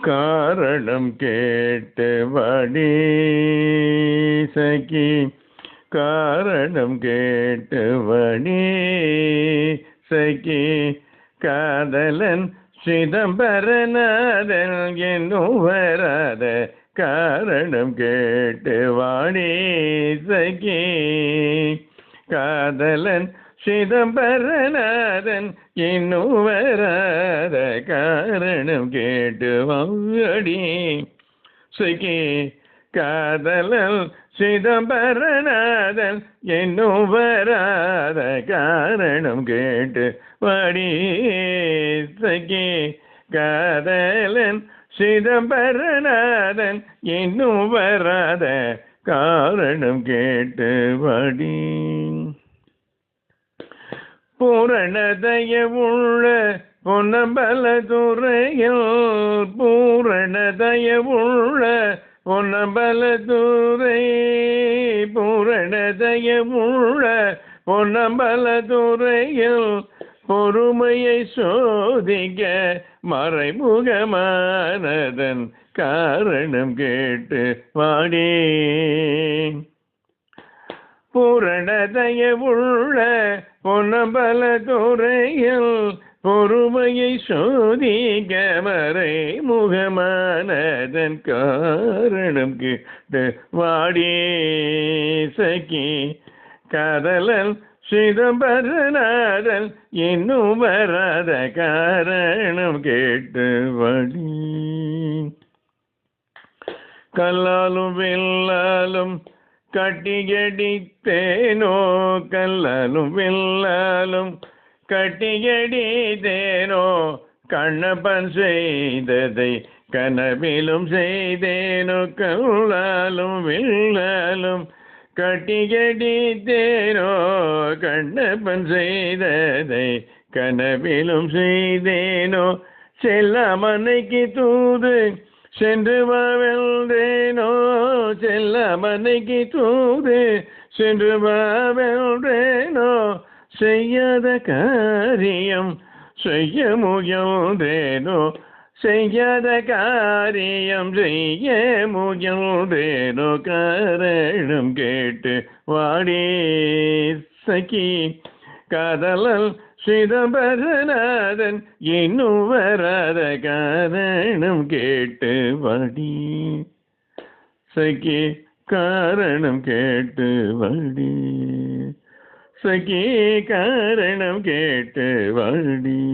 காரணம் கேட்டு வாடி சகி, காரணம் கேட்டு வாடி சகி. காதலன் சிதம்பரநாதன் என்னும் வராத காரணம் கேட்டு வாடி சகி. காதலன் சிதம்பரநாதன் இன்னும் வராத காரணம் கேட்டு வாடி சகி. காதலன் சிதம்பரநாதன் இன்னும் வராத காரணம் கேட்டு வாடி சகி. காதலன் சிதம்பரநாதன் இன்னும் வராத காரணம் கேட்டு வாடி. பூரணதயவுள்ள பொன்னம்பலத்துறையில், பூரணதயவுள்ள பொன்னம்பலத்துறை, பூரணதயவுள்ள பொன்னம்பலத்துறையில் பொறுமையை சோதிக்க மறைமுகமானதன் காரணம் கேட்டு வாடி. பூரணதயவுள்ள பொன்னம்பலத்துறையில் பொறுமையை சோதிக்க மறைமுகமானதன் காரணம் கேட்டு வாடி சகி. காதலன் சிதம்பரநாதன் இன்னும் வராத காரணம் கேட்டு வாடி. கல்லாலும் வெல்லாலும் கட்டியடித்தேனோ, கல்லாலும் வெல்லாலும் கட்டியடித்தேனோ, கண்ணப்பன் செய்ததை கனவிலும் செய்தேனோ. கல்லாலும் வெல்லாலும் கட்டியடித்தேனோ, கண்ணப்பன் செய்ததை கனவிலும் செய்தேனோ. செல்லாமனைக்கு தூது சென்று வாவென்றேனோ, செல்லாமனைக்கு தூது சென்று வாவென்றேனோ. செய்யாத காரியம் செய்ய முயன்றேனோ, செய்யாத காரியம் செய்ய முயன்றேனோ. காரணம் கேட்டு வாடி சகி. காதலன் சிதம்பரநாதன் இன்னும் வராத காரணம் கேட்டு வாடி சகி. காரணம் கேட்டு வாடி சகி, காரணம் கேட்டு வாடி.